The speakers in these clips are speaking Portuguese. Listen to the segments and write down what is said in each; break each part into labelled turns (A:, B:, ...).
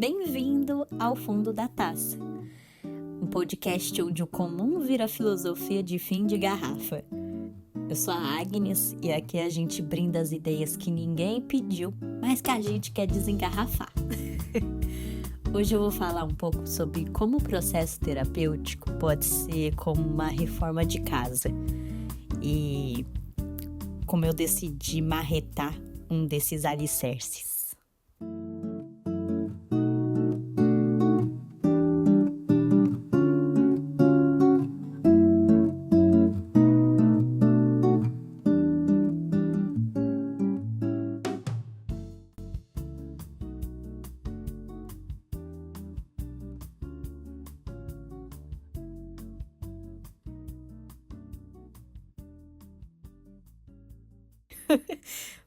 A: Bem-vindo ao Fundo da Taça, um podcast onde o comum vira filosofia de fim de garrafa. Eu sou a Agnes e aqui a gente brinda as ideias que ninguém pediu, mas que a gente quer desengarrafar. Hoje eu vou falar um pouco sobre como o processo terapêutico pode ser como uma reforma de casa e como eu decidi marretar um desses alicerces.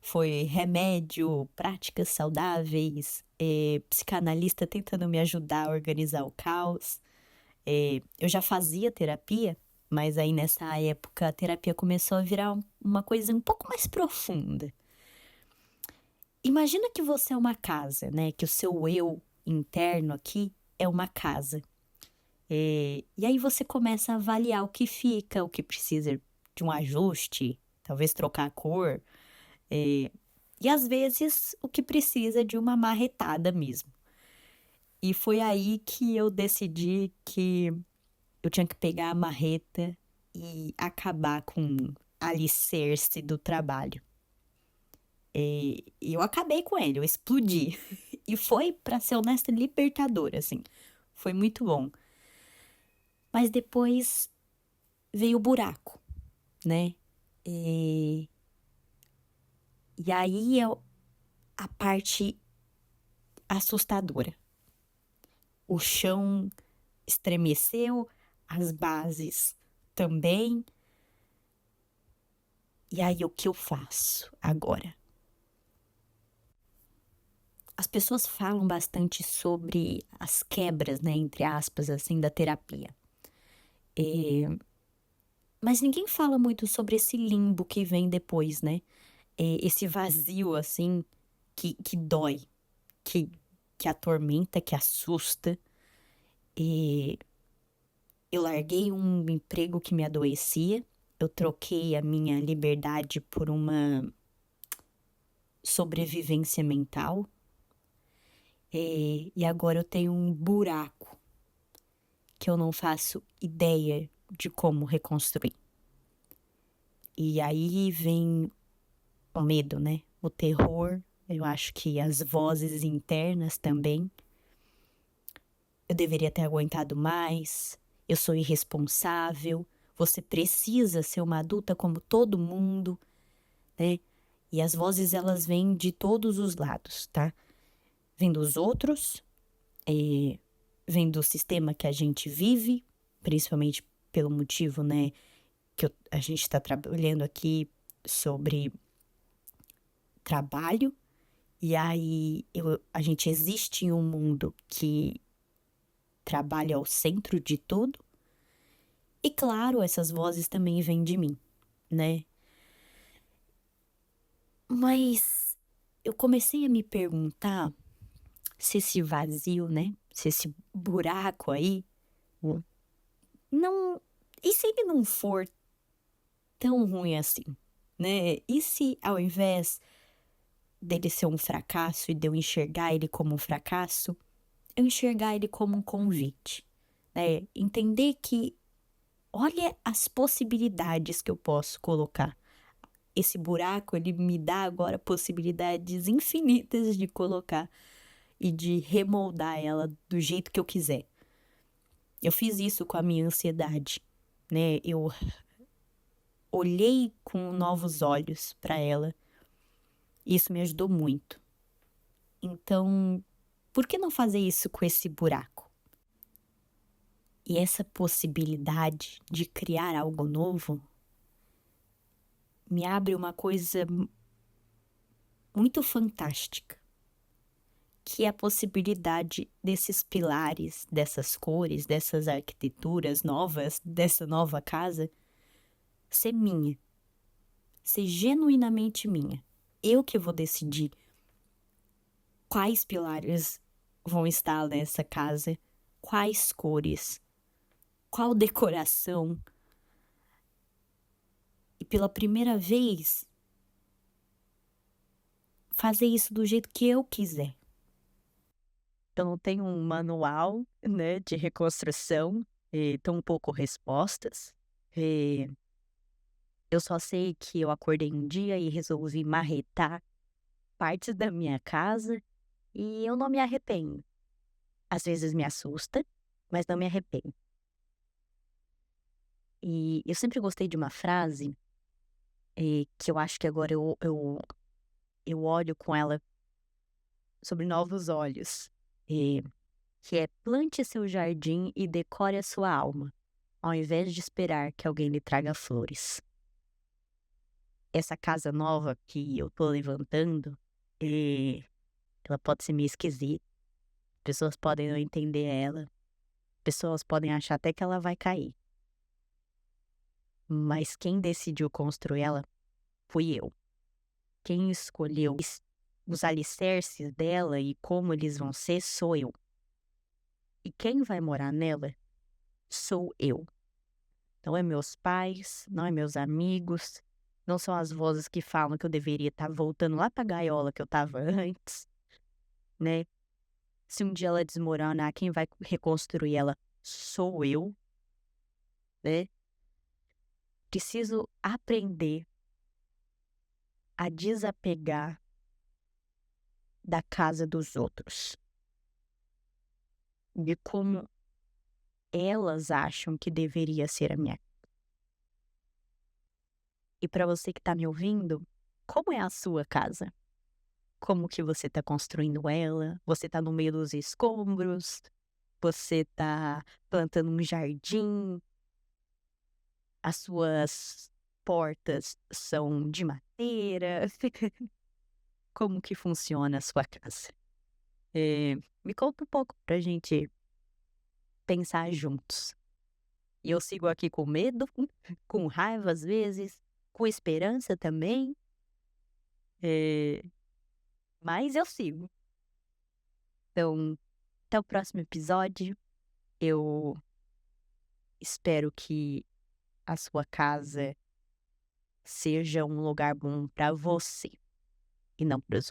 A: Foi remédio, práticas saudáveis, psicanalista tentando me ajudar a organizar o caos. Eu já fazia terapia, mas aí nessa época a terapia começou a virar uma coisa um pouco mais profunda. Imagina que você é uma casa, né? Que o seu eu interno aqui é uma casa. E aí você começa a avaliar o que fica, o que precisa de um ajuste, talvez trocar a cor. E às vezes o que precisa de uma marretada mesmo. E foi aí que eu decidi que eu tinha que pegar a marreta e acabar com o alicerce do trabalho. E eu acabei com ele, eu explodi. E foi, pra ser honesta, libertador, assim. Foi muito bom. Mas depois veio o buraco, né? E aí é a parte assustadora. O chão estremeceu, as bases também. E aí, o que eu faço agora? As pessoas falam bastante sobre as quebras, né, entre aspas, assim, da terapia. Mas ninguém fala muito sobre esse limbo que vem depois, né? Esse vazio, assim, que dói, que atormenta, que assusta. Eu larguei um emprego que me adoecia, eu troquei a minha liberdade por uma sobrevivência mental, e agora eu tenho um buraco que eu não faço ideia de como reconstruir. E aí vem o medo, né? O terror, eu acho que as vozes internas também. Eu deveria ter aguentado mais, eu sou irresponsável, você precisa ser uma adulta como todo mundo, né? E as vozes, elas vêm de todos os lados, tá? Vem dos outros, vem do sistema que a gente vive, principalmente pelo motivo, né, que a gente está trabalhando aqui sobre trabalho. E aí a gente existe em um mundo que trabalha ao centro de tudo. E claro, essas vozes também vêm de mim, né? Mas eu comecei a me perguntar se esse vazio, né? Se esse buraco aí não. E se ele não for tão ruim assim, né? E se ao invés dele ser um fracasso e de eu enxergar ele como um fracasso, eu enxergar ele como um convite, né? Entender que olha as possibilidades que eu posso colocar. Esse buraco, ele me dá agora possibilidades infinitas de colocar e de remoldar ela do jeito que eu quiser. Eu fiz isso com a minha ansiedade, né? Eu olhei com novos olhos para ela e isso me ajudou muito. Então, por que não fazer isso com esse buraco? E essa possibilidade de criar algo novo me abre uma coisa muito fantástica, que é a possibilidade desses pilares, dessas cores, dessas arquiteturas novas, dessa nova casa, ser minha, ser genuinamente minha. Eu que vou decidir quais pilares vão estar nessa casa, quais cores, qual decoração. E pela primeira vez, fazer isso do jeito que eu quiser. Eu não tenho um manual, né, de reconstrução, tampouco respostas. Eh, eu só sei que eu acordei um dia e resolvi marretar partes da minha casa e eu não me arrependo. Às vezes me assusta, mas não me arrependo. E eu sempre gostei de uma frase, que eu acho que agora eu olho com ela sobre novos olhos, eh, que é: plante seu jardim e decore a sua alma, ao invés de esperar que alguém lhe traga flores. Essa casa nova que eu tô levantando, ela pode ser meio esquisita, pessoas podem não entender ela, pessoas podem achar até que ela vai cair. Mas quem decidiu construir ela fui eu. Quem escolheu os alicerces dela e como eles vão ser sou eu. E quem vai morar nela sou eu. Não é meus pais, não é meus amigos, não são as vozes que falam que eu deveria estar voltando lá pra gaiola que eu estava antes, né? Se um dia ela desmoronar, quem vai reconstruir ela sou eu, né? Preciso aprender a desapegar da casa dos outros, de como elas acham que deveria ser a minha. E para você que está me ouvindo, como é a sua casa? Como que você está construindo ela? Você está no meio dos escombros? Você está plantando um jardim? As suas portas são de madeira? Como que funciona a sua casa? Me conta um pouco pra gente pensar juntos. E eu sigo aqui com medo, com raiva às vezes, com esperança também, eh, mas eu sigo. Então, até o próximo episódio. Eu espero que a sua casa seja um lugar bom para você e não para os